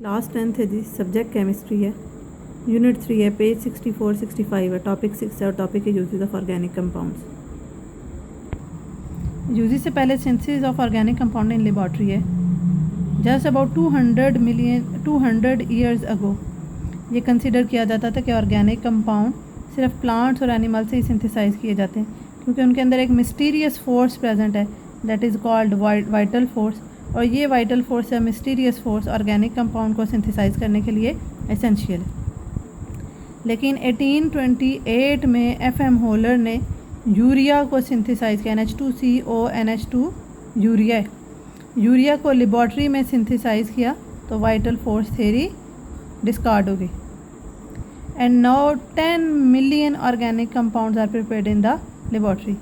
Class 10th है जी, subject chemistry है, unit 3 है, पेज 64-65 है, टॉपिक 6 है और टॉपिक है uses of organic compounds. Uses से पहले synthesis of organic compound in laboratory है। जस्ट अबाउट 200 ईयर्स अगो ये कंसिडर किया जाता था कि ऑर्गेनिक कंपाउंड सिर्फ प्लांट्स और एनिमल से ही सिंथेसाइज किए जाते हैं, क्योंकि उनके अंदर एक मिस्टीरियस फोर्स प्रेजेंट है that is called vital force, और ये वाइटल फोर्स या मिस्टीरियस फोर्स ऑर्गेनिक कंपाउंड को सिंथेसाइज करने के लिए एसेंशियल है। लेकिन 1828 में एफ.एम. होलर ने यूरिया को सिंथेसाइज किया, NH2CO NH2 यूरिया को लेबॉर्ट्री में सिंथेसाइज किया तो वाइटल फोर्स थ्योरी डिस्कार्ड हो गई। And now 10 million organic compounds are prepared in the laboratory,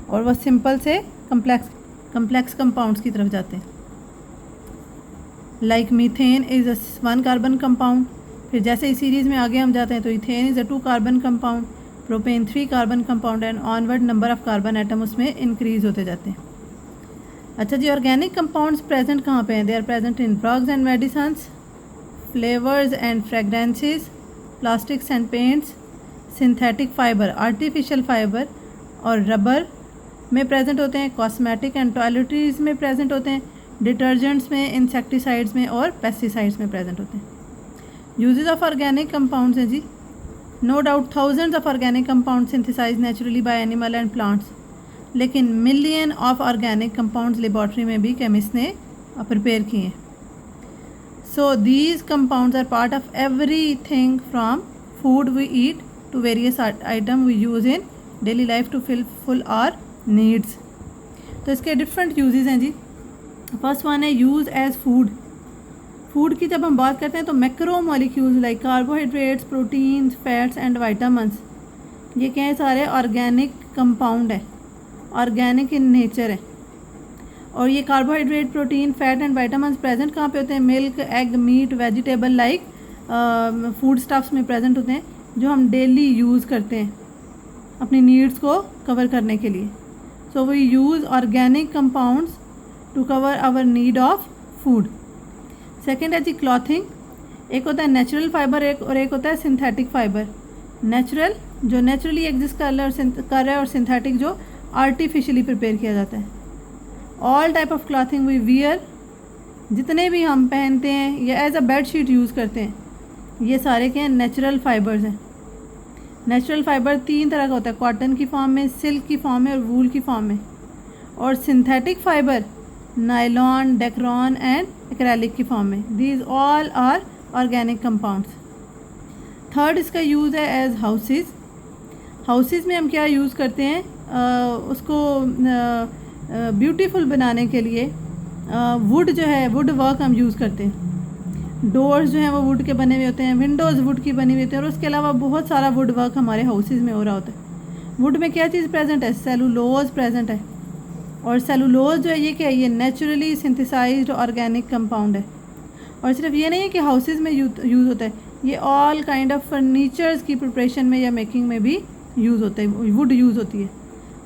और वो सिंपल से कम्प्लेक्स कंपाउंड्स की तरफ जाते हैं। Like methane is a 1 carbon compound, फिर जैसे इस सीरीज़ में आगे हम जाते हैं तो ethane is a 2 carbon compound, propane 3 carbon compound, and onward number of carbon atom उसमें इंक्रीज होते जाते हैं। अच्छा जी, ऑर्गेनिक कंपाउंड्स प्रेजेंट कहाँ पे हैं? They are present in drugs and medicines, flavours and fragrances, plastics and paints, synthetic fibre, artificial fibre और rubber में प्रेजेंट होते हैं, कॉस्मेटिक एंड टॉयलेटरीज में प्रेजेंट होते हैं, डिटर्जेंट्स में, इंसेक्टिसाइड्स में और पेस्टिसाइड्स में प्रेजेंट होते हैं। यूजेस ऑफ ऑर्गेनिक कंपाउंड्स हैं जी, no doubt thousands of organic compound synthesize naturally by animal and plants, लेकिन million of organic compounds laboratory में भी केमिस्ट ने प्रिपेयर किए हैं। So these compounds are part of everything from food we eat to various item we use in daily life to full our needs. तो इसके different uses हैं जी। First one है यूज़ एज फूड। फूड की जब हम बात करते हैं तो macro molecules like carbohydrates, proteins, fats and vitamins, ये क्या है? सारे ऑर्गेनिक कंपाउंड है, ऑर्गेनिक इन नेचर है। और ये carbohydrate, protein, fat and vitamins present कहाँ पे होते हैं? Milk, egg, meat, vegetable like food stuffs में प्रेजेंट होते हैं, जो हम डेली यूज़ करते हैं अपनी नीड्स को कवर करने के लिए। So we use organic compounds to cover our need of food. Second है जी क्लॉथिंग। एक होता है नेचुरल फाइबर, एक होता है सिंथेटिक फाइबर। नेचुरल जो नेचुरली एग्जिस्ट कर रहा है और सिंथेटिक जो आर्टिफिशियली प्रिपेयर किया जाता है। All type of clothing we wear, जितने भी हम पहनते हैं या as a bed sheet use करते हैं, ये सारे क्या हैं? नेचुरल फाइबर्स हैं। नेचुरल फाइबर 3 तरह का होता है, कॉटन की फॉर्म में, सिल्क की फॉर्म में और वूल की फॉर्म में। और synthetic fibre nylon, dacron and acrylic की फॉर्म में। These all are organic compounds. Third इसका यूज़ है एज हाउसेस। हाउसेस में हम क्या यूज़ करते हैं? उसको ब्यूटीफुल बनाने के लिए वुड जो है, वुड वर्क हम यूज़ करते हैं। डोर्स जो हैं वो वुड के बने हुए होते हैं, विंडोज़ वुड की बनी हुई होती है, और उसके अलावा बहुत सारा वुड वर्क हमारे हाउसेस में हो रहा होता है। वुड में क्या चीज़ प्रेजेंट है? सेलुलोज प्रेजेंट है। और सेलुलोज जो है ये क्या है? ये नेचुरली सिंथेसाइज्ड ऑर्गेनिक कंपाउंड है। और सिर्फ ये नहीं है कि हाउसेस में यूज़ होता है, ये ऑल काइंड ऑफ फर्नीचर्स की प्रिपरेशन में या मेकिंग में भी यूज़ होता है, वुड यूज़ होती है।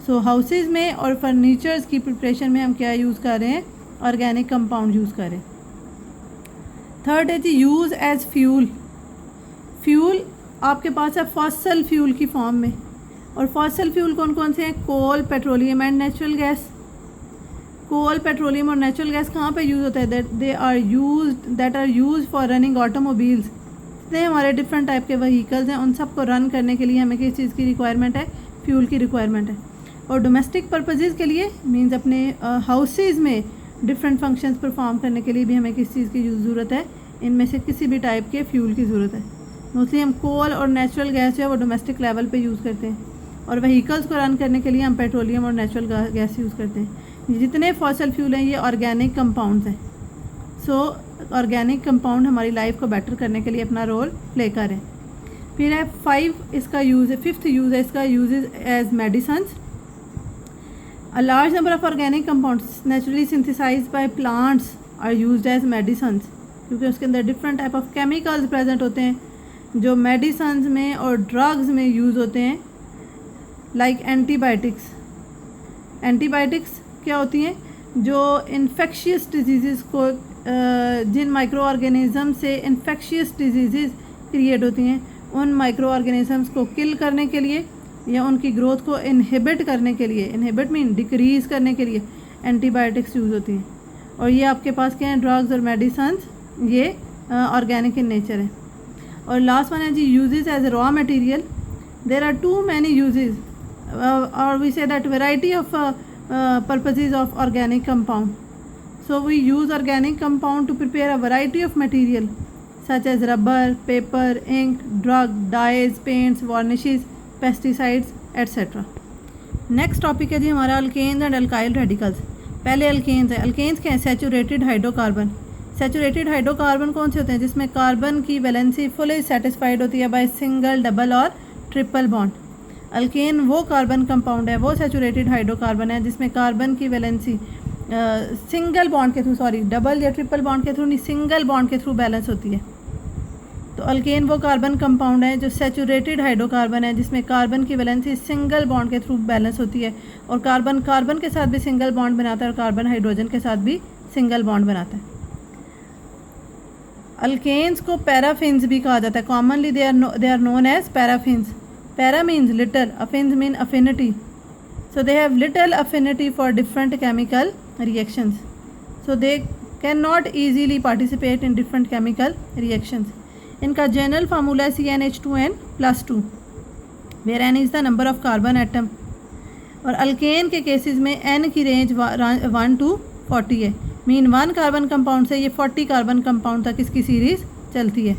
सो हाउसेस में और फर्नीचर्स की प्रिपरेशन में हम क्या यूज़ कर रहे हैं? ऑर्गेनिक कंपाउंड यूज़ कर रहे हैं। थर्ड है जी यूज़ एज फ्यूल। फ्यूल आपके पास है फॉसल फ्यूल की फॉर्म में, और फॉसल फ्यूल कौन कौन से हैं? Coal, petroleum and natural gas. Coal, petroleum और नेचुरल गैस कहाँ पे यूज़ होता है? That are use for running automobiles. जितने हमारे डिफरेंट टाइप के व्हीकल्स हैं उन सबको रन करने के लिए हमें किस चीज़ की रिक्वायरमेंट है? फ्यूल की रिक्वायरमेंट है। और डोमेस्टिक पर्पजेज़ के लिए मीन्स अपने हाउसेज़ में डिफरेंट फंक्शंस परफॉर्म करने के लिए भी हमें किस चीज़ की ज़रूरत है? इनमें से किसी भी टाइप के फ्यूल की ज़रूरत है। मोस्टली हम कोल और नेचुरल गैस जो है वो डोमेस्टिक लेवल पे यूज़ करते हैं, और व्हीकल्स को रन करने के लिए हम पेट्रोलियम और नेचुरल गैस यूज़ करते हैं। जितने फॉसल फ्यूल हैं ये ऑर्गेनिक कंपाउंड्स हैं। सो ऑर्गेनिक कंपाउंड हमारी लाइफ को बेटर करने के लिए अपना रोल प्ले करें। फिर है 5 इसका यूज़ है, 5th यूज़ है इसका, use as medicines. A large number of organic compounds naturally synthesized by plants are used as medicines, क्योंकि उसके अंदर different type of chemicals present होते हैं जो मेडिसन्स में और ड्रग्स में यूज़ होते हैं। Like antibiotics. एंटीबायोटिक्स क्या होती हैं? जो इन्फेक्शियस डिजीज़ को जिन माइक्रो ऑर्गेनिज़म से इन्फेक्शियस डिजीज़ क्रिएट होती हैं, उन माइक्रो ऑर्गेनिज़म्स को किल करने के लिए या उनकी ग्रोथ को इनहिबिट करने के लिए, इनहिबिट मीन डिक्रीज़ करने के लिए एंटीबायोटिक्स यूज़ होती हैं। और ये आपके पास क्या है, ड्रग्स और मेडिसन्स, ये ऑर्गेनिक इन नेचर है। और लास्ट वन है जी uses as raw material. There are too many uses और we say that variety of purposes of organic compound. So we use organic compound to prepare a variety of material such as rubber, paper, ink, drug, dyes, paints, varnishes, pesticides etcetera. Next topic है जी हमारा alkanes and alkyl radicals. पहले alkanes है। Alkanes क्या है, saturated hydrocarbon. Saturated hydrocarbon कौन से होते हैं, जिसमें कार्बन की वैलेंसी फुली सेटिस्फाइड होती है बाय सिंगल, डबल और ट्रिपल बॉन्ड। अल्केन वो कार्बन कंपाउंड है, वो सैचुरेटेड हाइड्रोकार्बन है जिसमें कार्बन की वैलेंसी सिंगल बॉन्ड के थ्रू, सॉरी डबल या ट्रिपल बॉन्ड के थ्रू नहीं, सिंगल बॉन्ड के थ्रू बैलेंस होती है। तो अल्केन वो कार्बन कंपाउंड है जो सैचुरेटेड हाइड्रोकार्बन है जिसमें कार्बन की वैलेंसी सिंगल बॉन्ड के थ्रू बैलेंस होती है, और कार्बन कार्बन के साथ भी सिंगल बॉन्ड बनाता है और कार्बन हाइड्रोजन के साथ भी सिंगल बॉन्ड बनाता है। अल्केन्स को पैराफिन्स भी कहा जाता है। Commonly they are known as paraffins. Para means little, affins mean affinity. So they have little affinity for different chemical reactions, so they can not easily participate in different chemical reactions. इनका general formula CnH2n+2 where n is the number of carbon atom. और alkane के cases में n की range 1 to 40 है, mean 1 carbon compound से ये 40 carbon compound तक इसकी सीरीज़ चलती है।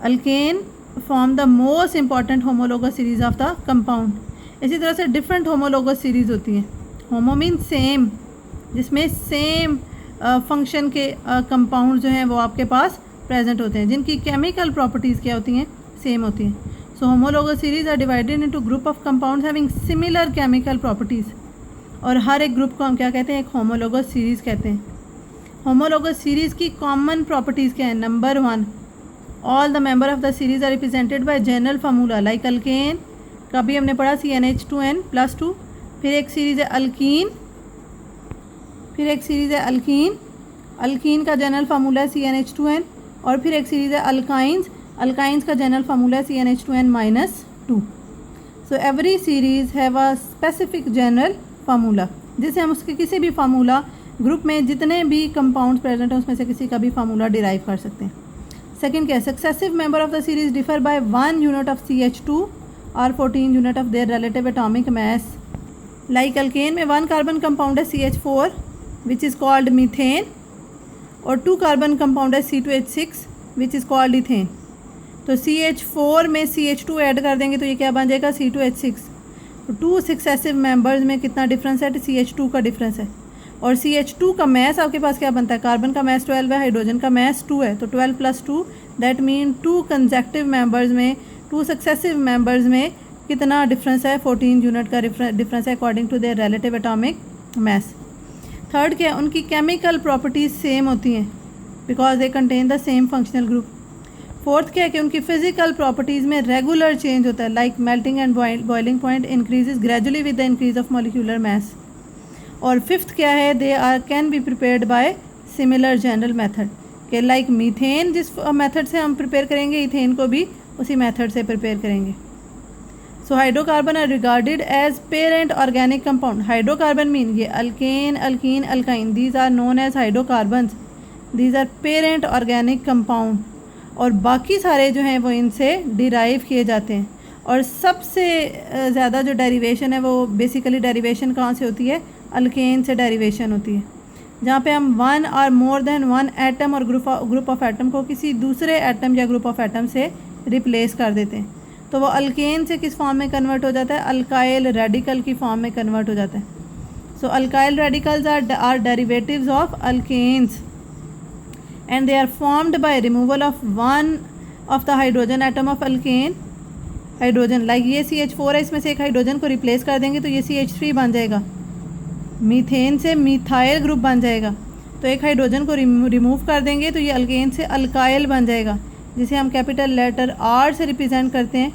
Alkane form the most important homologous series of the compound. इसी तरह से डिफरेंट होमोलोगस सीरीज होती हैं। होमो मीन सेम, जिसमें सेम फंक्शन के कंपाउंड जो हैं वो आपके पास प्रेजेंट होते हैं, जिनकी केमिकल प्रॉपर्टीज़ क्या होती हैं, सेम होती हैं। So homologous series are divided into group of compounds having similar chemical properties, और हर एक ग्रुप को हम क्या कहते हैं, एक होमोलोगस सीरीज़ कहते हैं। होमोलोगस सीरीज़ की कॉमन प्रॉपर्टीज़ क्या है, number 1, all the member of the series are represented by general formula like alkane का भी हमने पढ़ा CnH2n+2। फिर एक सीरीज़ है अल्कीन, अल्कीन का जनरल फार्मूला है CnH2n। और फिर एक सीरीज़ है अल्काइंस का जनरल फार्मूला है CnH2n-2। So every series have a specific general formula, जिसे हम उसके किसी भी फार्मूला ग्रुप में जितने भी कंपाउंड्स प्रेजेंट हैं उसमें से किसी का भी फार्मूला डिराइव कर सकते हैं। सेकंड क्या है, successive member of the series differ by 1 unit of CH2 और 14 unit of their relative atomic mass. Like alkane में 1 कार्बन कंपाउंड है CH4 which is called methane, और 2 कार्बन कंपाउंड है C2H6 which is called ethane. तो CH4 में CH2 add कर देंगे तो ये क्या बन जाएगा, C2H6। तो 2 सक्सेसिव मेंबर्स में कितना डिफरेंस है, CH2 का डिफरेंस है। और CH2 का मैस आपके पास क्या बनता है, कार्बन का मैस 12 है, हाइड्रोजन का मैस 2 है, तो 12 + 2 दैट मीन 2 कंसेक्टिव मेंबर्स में, 2 सक्सेसिव मेंबर्स में कितना डिफरेंस है, 14 यूनिट का डिफरेंस है according to their relative atomic mass. Third क्या है, उनकी केमिकल प्रॉपर्टीज़ सेम होती हैं because they contain the same functional group. Fourth क्या है कि उनकी फिजिकल प्रॉपर्टीज़ में रेगुलर चेंज होता है, like melting and boiling point increases gradually with the increase of molecular mass. और फिफ्थ क्या है, they are can be prepared by similar general method, के लाइक मीथेन जिस मेथड से हम प्रिपेयर करेंगे, इथेन को भी उसी मेथड से प्रिपेयर करेंगे। So hydrocarbon are regarded as parent organic compound. Hydrocarbon mean ये alkane, alkene, alkyne, these are known as hydrocarbons, these are parent organic compound. और बाकी सारे जो हैं वो इनसे डिराइव किए जाते हैं। और सबसे ज़्यादा जो डेरिवेशन है वो बेसिकली डेरिवेशन कहाँ से होती है, अल्केन से डेरिवेशन होती है, जहाँ पे हम 1 और मोर देन 1 एटम और ग्रुप ऑफ एटम को किसी दूसरे एटम या ग्रुप ऑफ एटम से रिप्लेस कर देते हैं। तो वो अल्केन से किस फॉर्म में कन्वर्ट हो जाता है, अल्काइल रेडिकल की फॉर्म में कन्वर्ट हो जाता है। So alkyl radicals are derivatives of alkanes and they are formed by removal of one of the hydrogen atom of alkane hydrogen, like ये CH4 है, इसमें से एक हाइड्रोजन को रिप्लेस कर देंगे तो ये CH3 बन जाएगा, मीथेन से मिथाइल ग्रुप बन जाएगा। तो एक हाइड्रोजन को रिमूव कर देंगे तो ये अल्केन से अल्काइल बन जाएगा, जिसे हम कैपिटल लेटर R से रिप्रेजेंट करते हैं।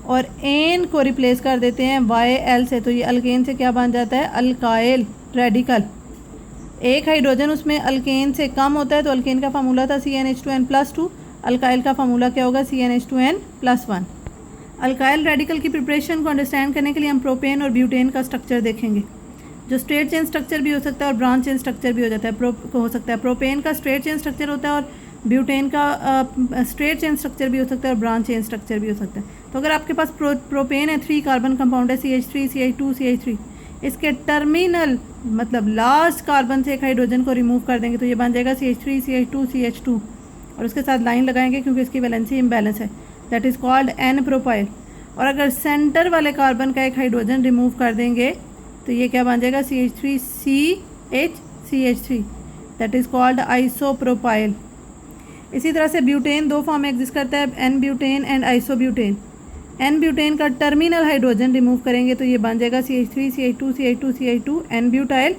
और एन को रिप्लेस कर देते हैं YL से, तो ये अल्केन से क्या बन जाता है, अल्काइल रेडिकल। एक हाइड्रोजन उसमें अल्केन से कम होता है तो अल्केन का फार्मूला था CnH2n+2, अल्काइल का फार्मूला क्या होगा CnH2n+1। अल्काइल रेडिकल की प्रिपरेशन को अंडरस्टैंड करने के लिए हम प्रोपेन और ब्यूटेन का स्ट्रक्चर देखेंगे, जो स्ट्रेट चेन स्ट्रक्चर भी हो सकता है और ब्रांच चेन स्ट्रक्चर भी हो सकता है। प्रोपेन का स्ट्रेट चेन स्ट्रक्चर होता है और ब्यूटेन का स्ट्रेट चेन स्ट्रक्चर भी हो सकता है और ब्रांच चेन स्ट्रक्चर भी हो सकता है। तो अगर आपके पास प्रोपेन है, 3 कार्बन कंपाउंड है CH3 CH2 CH3, इसके टर्मिनल मतलब लास्ट कार्बन से एक हाइड्रोजन को रिमूव कर देंगे तो ये बन जाएगा CH3 CH2 CH2 और उसके साथ लाइन लगाएंगे क्योंकि इसकी वैलेंसी इम्बैलेंस है, that is called N propyl. और अगर सेंटर वाले कार्बन का एक हाइड्रोजन रिमूव कर देंगे तो ये क्या बन जाएगा CH3 CH3, that is called isopropyl. इसी तरह से ब्यूटेन 2 फॉर्म में एग्जिस्ट करता है, N butane and isobutane. N butane का टर्मिनल हाइड्रोजन रिमूव करेंगे तो ये बन जाएगा CH3 CH2 CH2 CH2 N butyl,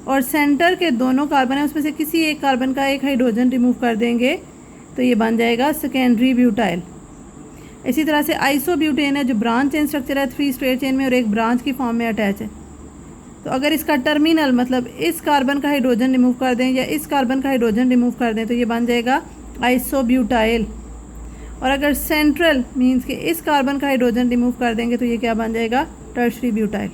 और सेंटर के दोनों कार्बन है उसमें से किसी एक कार्बन का एक हाइड्रोजन रिमूव कर देंगे तो ये बन जाएगा सेकेंडरी ब्यूटाइल। इसी तरह से आइसोब्यूटेन है जो ब्रांच चेन स्ट्रक्चर है, 3 स्ट्रेट चेन में और एक ब्रांच की फॉर्म में अटैच है। तो अगर इसका टर्मिनल मतलब इस कार्बन का हाइड्रोजन रिमूव कर दें या इस कार्बन का हाइड्रोजन रिमूव कर दें तो ये बन जाएगा आइसोब्यूटाइल। और अगर सेंट्रल मींस कि इस कार्बन का हाइड्रोजन रिमूव कर देंगे तो ये क्या बन जाएगा टर्शरी ब्यूटाइल।